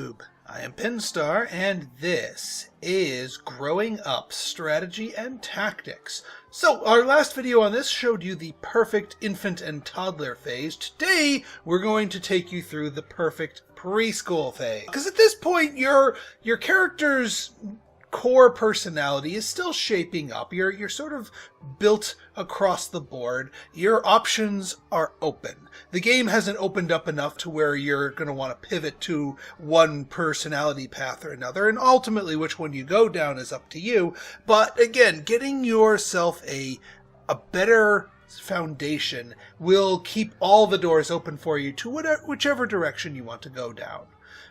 YouTube. I am Pinstar, and this is Growing Up Strategy and Tactics. So, our last video on this showed you the perfect infant and toddler phase. Today, we're going to take you through the perfect preschool phase. Because at this point, your character's core personality is still shaping up. You're sort of built across the board. Your options are open. The game hasn't opened up enough to where you're going to want to pivot to one personality path or another, and ultimately which one you go down is up to you. But again, getting yourself a better foundation will keep all the doors open for you to whichever direction you want to go down.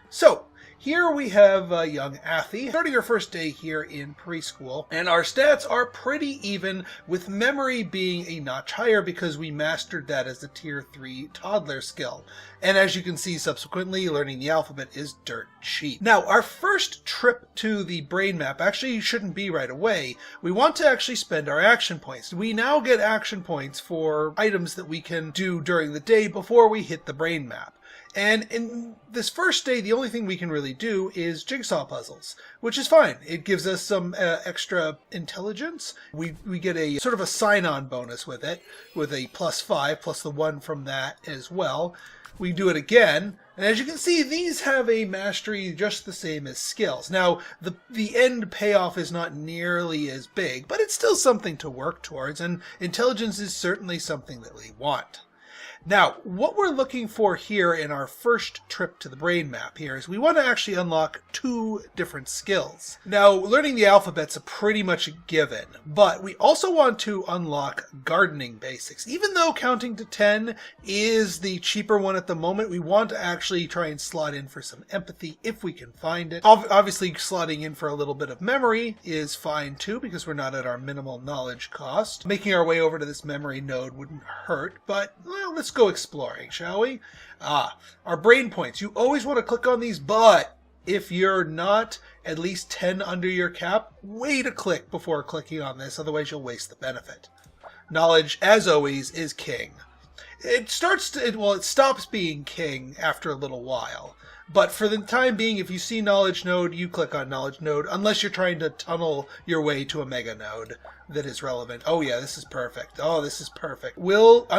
So, here we have young Athy, starting her first day here in preschool, and our stats are pretty even, with memory being a notch higher because we mastered that as a tier 3 toddler skill. And as you can see subsequently, learning the alphabet is dirt cheap. Now, our first trip to the brain map actually shouldn't be right away. We want to actually spend our action points. We now get action points for items that we can do during the day before we hit the brain map. And in this first day, the only thing we can really do is jigsaw puzzles, which is fine. It gives us some extra intelligence. We get a sort of a sign-on bonus with it, with a +5, plus the 1 from that as well. We do it again, and as you can see, these have a mastery just the same as skills. Now, the end payoff is not nearly as big, but it's still something to work towards, and intelligence is certainly something that we want. Now, what we're looking for here in our first trip to the brain map here is we want to actually unlock 2 different skills. Now, learning the alphabet's pretty much a given, but we also want to unlock gardening basics. Even though counting to 10 is the cheaper one at the moment, we want to actually try and slot in for some empathy if we can find it. Obviously, slotting in for a little bit of memory is fine too, because we're not at our minimal knowledge cost. Making our way over to this memory node wouldn't hurt, but well, let's go exploring, shall we? Our brain points. You always want to click on these, but if you're not at least 10 under your cap, wait a click before clicking on this, otherwise you'll waste the benefit. Knowledge, as always, is king. It stops being king after a little while. But for the time being, if you see knowledge node, you click on knowledge node, unless you're trying to tunnel your way to a mega node that is relevant. Oh yeah, this is perfect. Oh, this is perfect. I'm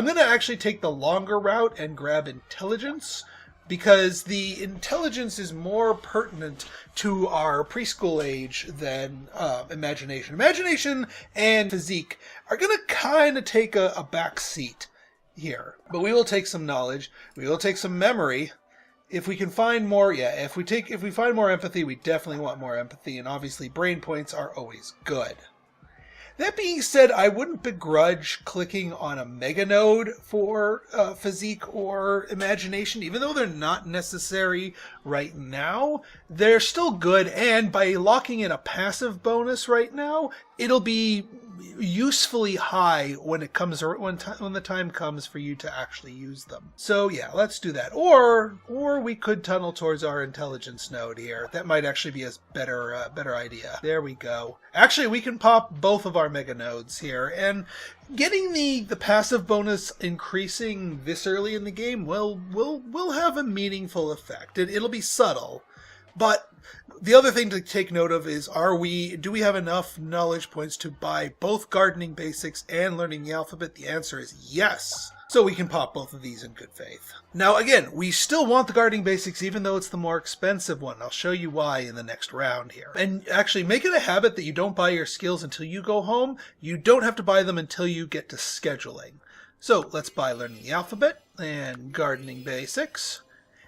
going to actually take the longer route and grab intelligence, because the intelligence is more pertinent to our preschool age than imagination. Imagination and physique are going to kind of take a back seat here. But we will take some knowledge. We will take some memory. If we can find more, if we find more empathy, we definitely want more empathy, and obviously brain points are always good. That being said, I wouldn't begrudge clicking on a mega node for physique or imagination, even though they're not necessary right now. They're still good, and by locking in a passive bonus right now, it'll be usefully high when the time comes for you to actually use them. So yeah, let's do that. Or we could tunnel towards our intelligence node here. That might actually be a better idea. There we go. Actually, we can pop both of our mega nodes here, and getting the passive bonus increasing this early in the game will have a meaningful effect. It'll be subtle, but the other thing to take note of is, do we have enough knowledge points to buy both gardening basics and learning the alphabet? The answer is yes. So we can pop both of these in good faith. Now again, we still want the gardening basics even though it's the more expensive one. I'll show you why in the next round here. And actually make it a habit that you don't buy your skills until you go home. You don't have to buy them until you get to scheduling. So let's buy learning the alphabet and gardening basics.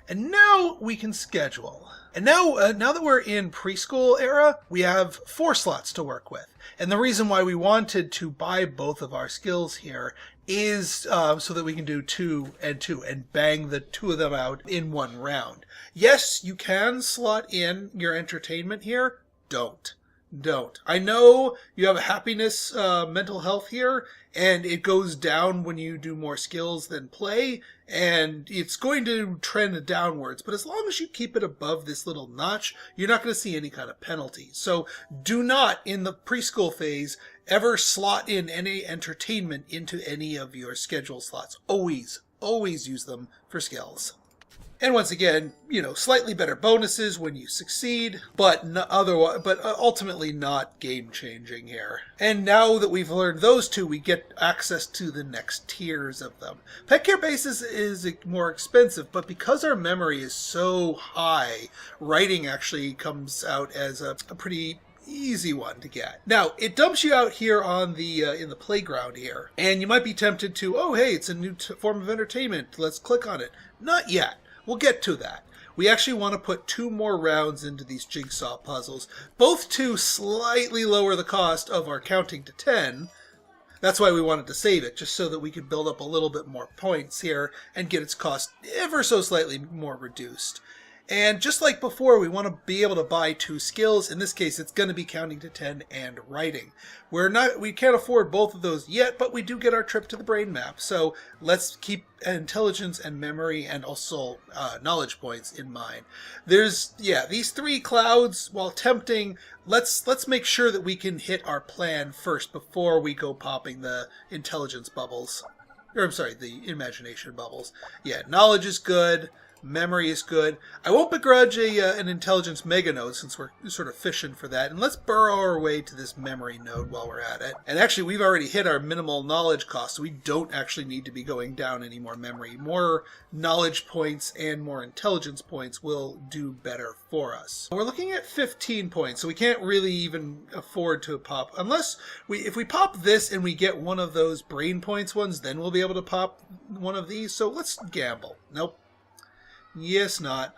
And now we can schedule. And now that we're in preschool era, we have 4 slots to work with. And the reason why we wanted to buy both of our skills here is so that we can do 2 and 2 and bang the 2 of them out in one round. Yes, you can slot in your entertainment here. Don't. I know you have happiness, mental health here, and it goes down when you do more skills than play, and it's going to trend downwards, but as long as you keep it above this little notch, you're not going to see any kind of penalty. So do not, in the preschool phase, ever slot in any entertainment into any of your schedule slots. Always use them for skills. And once again, slightly better bonuses when you succeed, but ultimately not game-changing here. And now that we've learned those two, we get access to the next tiers of them. Pet Care Basis is more expensive, but because our memory is so high, writing actually comes out as a pretty easy one to get. Now, it dumps you out here on the in the playground here, and you might be tempted to, oh hey, it's a new form of entertainment, let's click on it. Not yet. We'll get to that. We actually want to put 2 more rounds into these jigsaw puzzles, both to slightly lower the cost of our counting to 10. That's why we wanted to save it, just so that we could build up a little bit more points here and get its cost ever so slightly more reduced. And just like before, we want to be able to buy 2 skills. In this case, it's going to be counting to 10 and writing. We can't afford both of those yet, but we do get our trip to the brain map. So let's keep intelligence and memory and also knowledge points in mind. There's, these 3 clouds, while tempting, let's make sure that we can hit our plan first before we go popping the intelligence bubbles. Or I'm sorry, the imagination bubbles. Yeah, knowledge is good. Memory is good. I won't begrudge an intelligence mega node since we're sort of fishing for that. And let's burrow our way to this memory node while we're at it. And actually, we've already hit our minimal knowledge cost, so we don't actually need to be going down any more memory. More knowledge points and more intelligence points will do better for us. We're looking at 15 points, so we can't really even afford to pop. Unless, if we pop this and we get one of those brain points ones, then we'll be able to pop one of these. So let's gamble. Nope. Yes, not.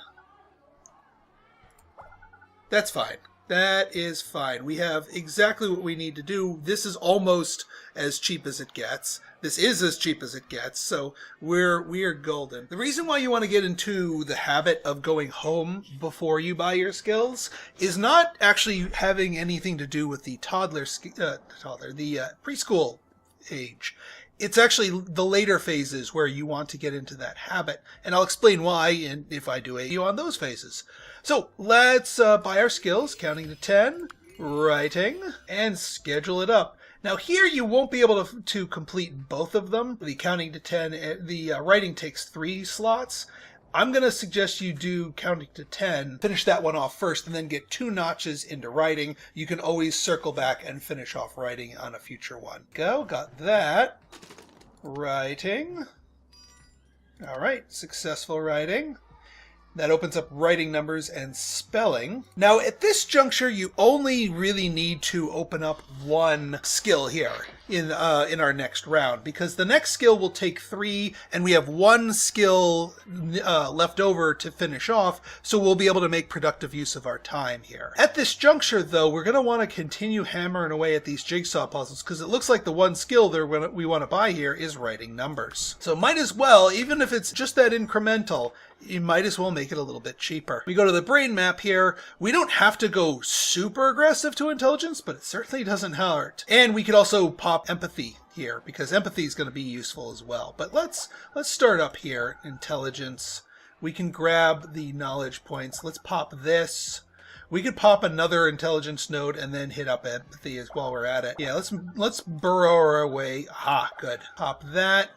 That's fine. That is fine. We have exactly what we need to do. This is almost as cheap as it gets. This is as cheap as it gets, so we are golden. The reason why you want to get into the habit of going home before you buy your skills is not actually having anything to do with the preschool age. It's actually the later phases where you want to get into that habit. And I'll explain why if I do a video on those phases. So let's buy our skills, counting to 10, writing, and schedule it up. Now here you won't be able to complete both of them. The counting to 10, the writing takes 3 slots. I'm going to suggest you do counting to 10, finish that one off first, and then get 2 notches into writing. You can always circle back and finish off writing on a future one. Got that. Writing. All right, successful writing. That opens up writing numbers and spelling. Now, at this juncture, you only really need to open up 1 skill here in our next round, because the next skill will take 3, and we have 1 skill left over to finish off, so we'll be able to make productive use of our time here. At this juncture, though, we're going to want to continue hammering away at these jigsaw puzzles, because it looks like the 1 skill that we want to buy here is writing numbers. So might as well, even if it's just that incremental, you might as well make it a little bit cheaper. We go to the brain map here. We don't have to go super aggressive to intelligence, but it certainly doesn't hurt. And we could also pop empathy here, because empathy is going to be useful as well. But let's start up here. Intelligence. We can grab the knowledge points. Let's pop this. We could pop another intelligence node and then hit up empathy as while we're at it. Yeah, let's burrow our way. Ah, good. Pop that.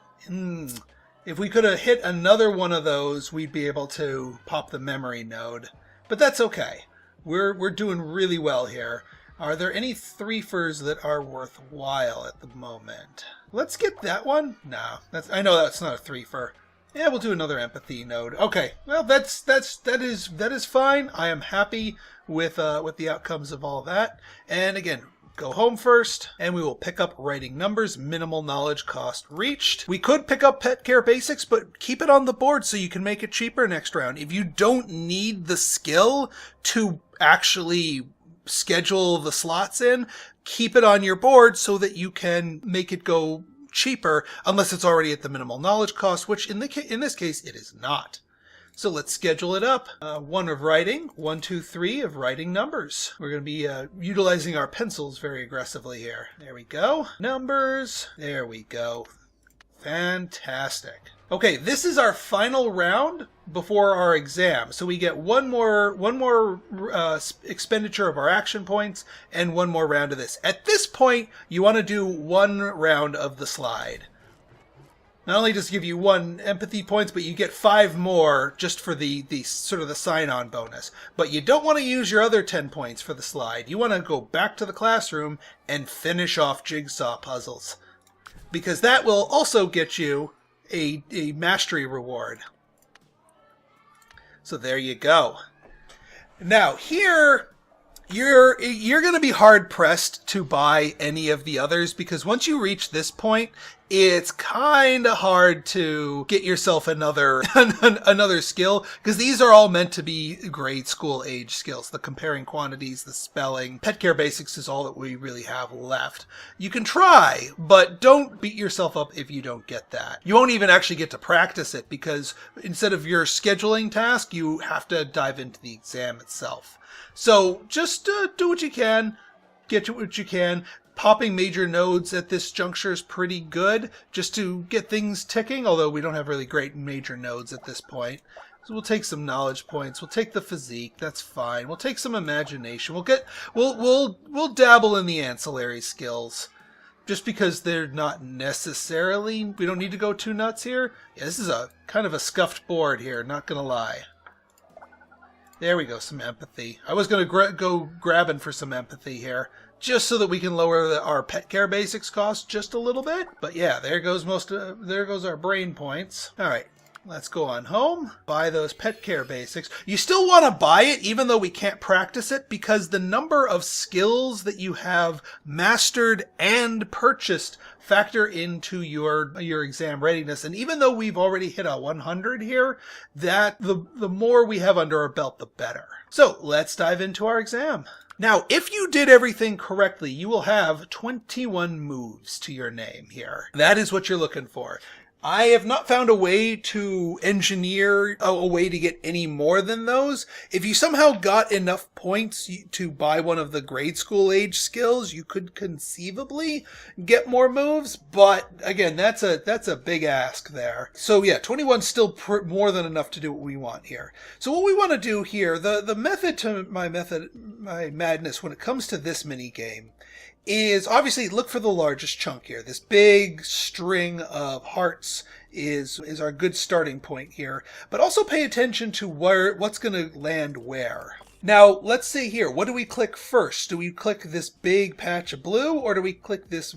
If we could have hit another one of those, we'd be able to pop the memory node. But that's okay. We're doing really well here. Are there any 3-fers that are worthwhile at the moment? Let's get that one. No, I know that's not a 3-fer. Yeah, we'll do another empathy node. Okay, well that is fine. I am happy with the outcomes of all that. And again, go home first, and we will pick up writing numbers, minimal knowledge cost reached. We could pick up Pet Care Basics, but keep it on the board so you can make it cheaper next round. If you don't need the skill to actually schedule the slots in, keep it on your board so that you can make it go cheaper, unless it's already at the minimal knowledge cost, which in this case it is not. So let's schedule it up. 1 of writing, 1, 2, 3 of writing numbers. We're going to be utilizing our pencils very aggressively here. There we go. Numbers. There we go. Fantastic. Okay, this is our final round before our exam. So we get one more expenditure of our action points and 1 more round of this. At this point, you want to do 1 round of the slide. Not only does it give you 1 empathy points, but you get 5 more just for the sort of the sign-on bonus. But you don't want to use your other 10 points for the slide. You want to go back to the classroom and finish off jigsaw puzzles, because that will also get you a mastery reward. So there you go. Now here, you're going to be hard pressed to buy any of the others, because once you reach this point, it's kind of hard to get yourself another skill, because these are all meant to be grade school age skills. The comparing quantities, the spelling, pet care basics is all that we really have left. You can try, but don't beat yourself up if you don't get that. You won't even actually get to practice it, because instead of your scheduling task, you have to dive into the exam itself. So just do what you can, get what you can. Popping major nodes at this juncture is pretty good just to get things ticking, although we don't have really great major nodes at this point. So we'll take some knowledge points. We'll take the physique. That's fine. We'll take some imagination. We'll dabble in the ancillary skills, just because they're not necessarily. We don't need to go too nuts here. Yeah, this is a kind of a scuffed board here. Not gonna lie. There we go. Some empathy. I was gonna go grabbing for some empathy here, just so that we can lower our pet care basics cost just a little bit. But yeah, there goes there goes our brain points. All right, let's go on home. Buy those pet care basics. You still want to buy it even though we can't practice it, because the number of skills that you have mastered and purchased factor into your exam readiness. And even though we've already hit a 100 here, that the more we have under our belt, the better. So let's dive into our exam. Now, if you did everything correctly, you will have 21 moves to your name here. That is what you're looking for. I have not found a way to engineer a way to get any more than those. If you somehow got enough points to buy one of the grade school age skills, you could conceivably get more moves. But again, that's a big ask there. So yeah, 21 is still more than enough to do what we want here. So what we want to do here, the method to my madness when it comes to this mini game, is obviously look for the largest chunk here. This big string of hearts is our good starting point here, but also pay attention to what's going to land where. Now, let's see here. What do we click first? Do we click this big patch of blue, or do we click this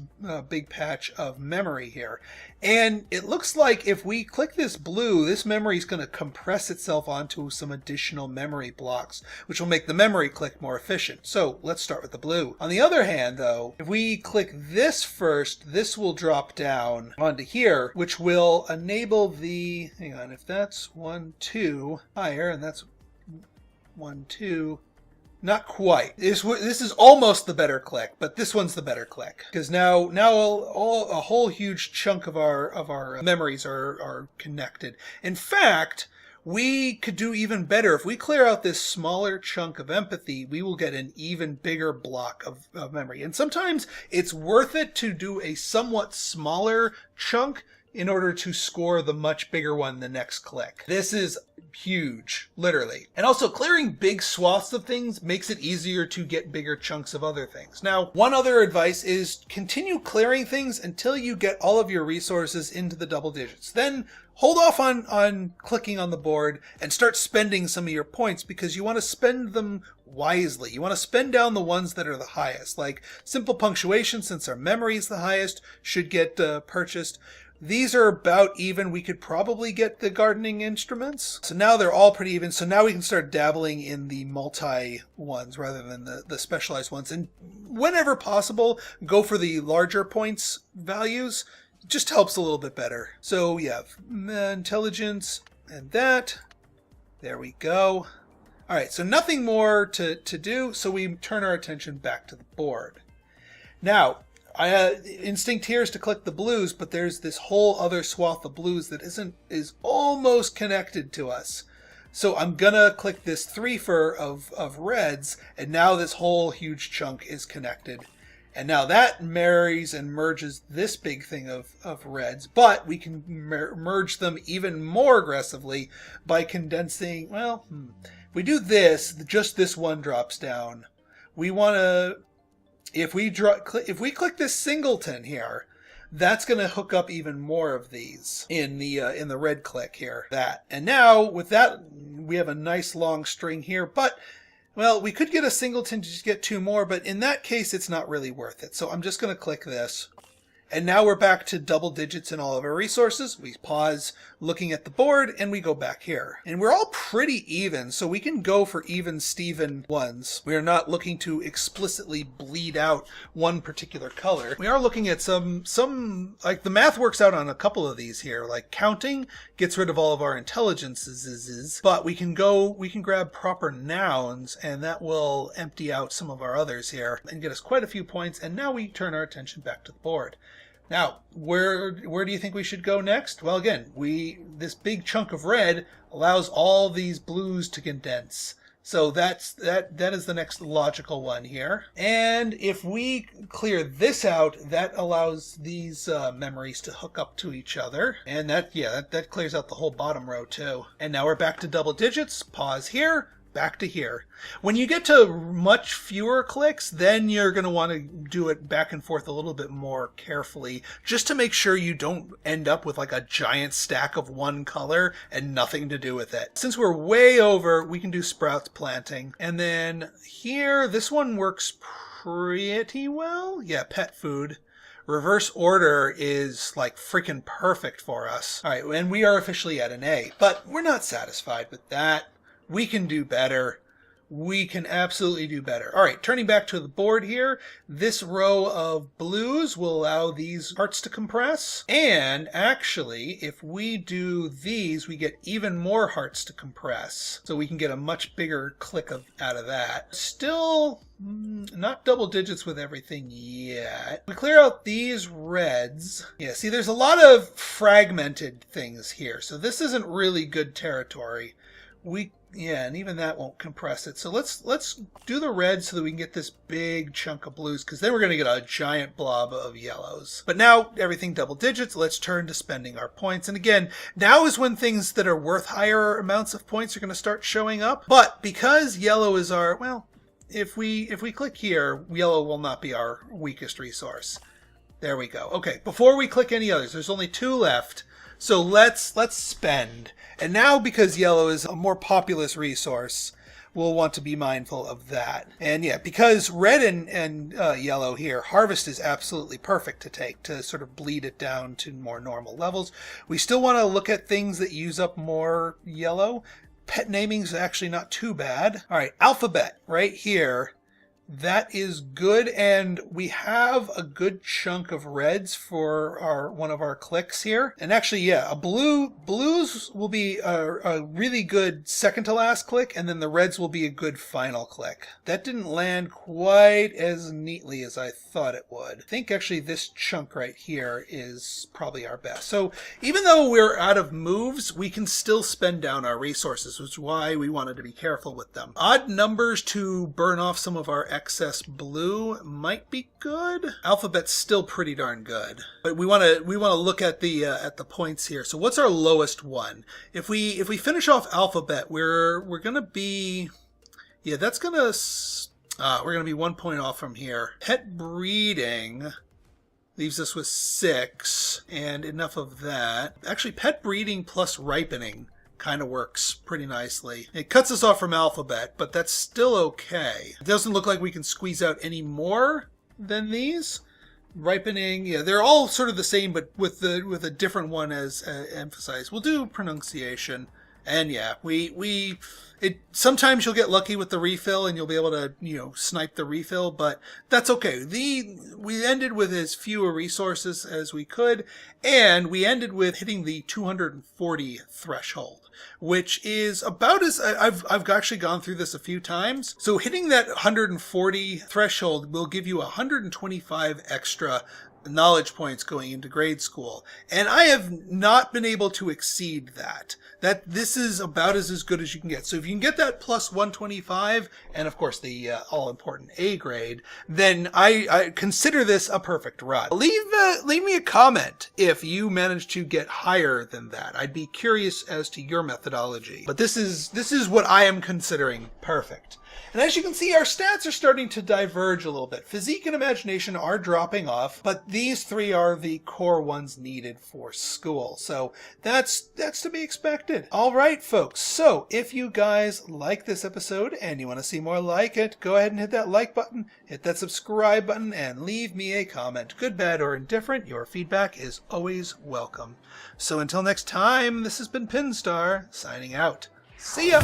big patch of memory here? And it looks like if we click this blue, this memory is going to compress itself onto some additional memory blocks, which will make the memory click more efficient. So let's start with the blue. On the other hand, though, if we click this first, this will drop down onto here, which will enable the, hang on, if that's 1, 2 higher, and that's 1, 2, not quite. This is almost the better click, but this one's the better click, because now a whole huge chunk of our memories are connected. In fact, we could do even better. If we clear out this smaller chunk of empathy, we will get an even bigger block of memory. And sometimes it's worth it to do a somewhat smaller chunk in order to score the much bigger one the next click. This is huge, literally. And also, clearing big swaths of things makes it easier to get bigger chunks of other things. Now, one other advice is continue clearing things until you get all of your resources into the double digits. Then hold off on clicking on the board and start spending some of your points, because you want to spend them wisely. You want to spend down the ones that are the highest, like simple punctuation, since our memory is the highest, should get purchased. These are about even. We could probably get the gardening instruments. So now they're all pretty even. So now we can start dabbling in the multi ones rather than the specialized ones. And whenever possible, go for the larger points values. It just helps a little bit better. So yeah, intelligence and that. There we go. All right, so nothing more to do. So we turn our attention back to the board. Now, instinct here is to click the blues, but there's this whole other swath of blues that is almost connected to us. So I'm gonna click this 3 of reds, and now this whole huge chunk is connected. And now that marries and merges this big thing of reds, but we can merge them even more aggressively by condensing. Well, if we do this, just this one drops down. We want to, if we click this singleton here, that's going to hook up even more of these in the red click here. And now with that, we have a nice long string here, but well, we could get a singleton to just get 2 more, but in that case, it's not really worth it. So I'm just going to click this. And now we're back to double digits in all of our resources. We pause looking at the board and we go back here. And we're all pretty even, so we can go for even Steven ones. We are not looking to explicitly bleed out one particular color. We are looking at some like the math works out on a couple of these here. Like counting gets rid of all of our intelligences, but we can grab proper nouns and that will empty out some of our others here and get us quite a few points. And now we turn our attention back to the board. Now, where do you think we should go next? Well, again, this big chunk of red allows all these blues to condense. So that is the next logical one here. And if we clear this out, that allows these memories to hook up to each other. And that clears out the whole bottom row too. And now we're back to double digits. Pause here. Back to here. When you get to much fewer clicks, then you're going to want to do it back and forth a little bit more carefully, just to make sure you don't end up with like a giant stack of one color and nothing to do with it. Since we're way over, we can do sprouts planting. And then here, this one works pretty well. Yeah, pet food. Reverse order is like freaking perfect for us. All right, and we are officially at an A, but we're not satisfied with that. We can do better. We can absolutely do better. All right, turning back to the board here, this row of blues will allow these hearts to compress. And actually, if we do these, we get even more hearts to compress. So we can get a much bigger click out of that. Still not double digits with everything yet. We clear out these reds. Yeah, see, there's a lot of fragmented things here. So this isn't really good territory. Yeah, and even that won't compress it. So let's do the red so that we can get this big chunk of blues, because then we're going to get a giant blob of yellows. But now everything double digits. Let's turn to spending our points. And again, now is when things that are worth higher amounts of points are going to start showing up. But because yellow is our, well, if we click here, yellow will not be our weakest resource. There we go. Okay, before we click any others, there's only 2 left. So let's spend. And now, because yellow is a more populous resource, we'll want to be mindful of that. And yeah, because red and yellow here, harvest is absolutely perfect to take to sort of bleed it down to more normal levels. We still want to look at things that use up more yellow. Pet naming is actually not too bad. All right, alphabet right here. That is good, and we have a good chunk of reds for one of our clicks here. And actually, yeah, blues will be a really good second to last click, and then the reds will be a good final click. That didn't land quite as neatly as I thought it would. I think actually this chunk right here is probably our best. So even though we're out of moves, we can still spend down our resources, which is why we wanted to be careful with them. Odd numbers to burn off some of our excess blue might be good. Alphabet's still pretty darn good, but we want to look at the points here. So what's our lowest one? If we finish off alphabet, we're gonna be, yeah, that's gonna we're gonna be 1 point off from here. Pet breeding leaves us with 6, and enough of that. Actually, pet breeding plus ripening kind of works pretty nicely. It cuts us off from alphabet, but that's still okay. It doesn't look like we can squeeze out any more than these. Ripening, yeah, they're all sort of the same, but with a different one as emphasized. We'll do pronunciation. And yeah, sometimes you'll get lucky with the refill and you'll be able to, snipe the refill, but that's okay. We ended with as few resources as we could, and we ended with hitting the 240 threshold, which is about as, I've actually gone through this a few times. So hitting that 140 threshold will give you 125 extra knowledge points going into grade school. And I have not been able to exceed that. This is about as good as you can get. So if you can get that plus 125, and of course the all-important A grade, then I consider this a perfect run. Leave me a comment if you manage to get higher than that. I'd be curious as to your methodology. But this is what I am considering perfect. And as you can see, our stats are starting to diverge a little bit. Physique and imagination are dropping off, but these three are the core ones needed for school. So that's to be expected. All right, folks. So if you guys like this episode and you want to see more like it, go ahead and hit that like button, hit that subscribe button, and leave me a comment. Good, bad, or indifferent, your feedback is always welcome. So until next time, this has been Pinstar, signing out. See ya!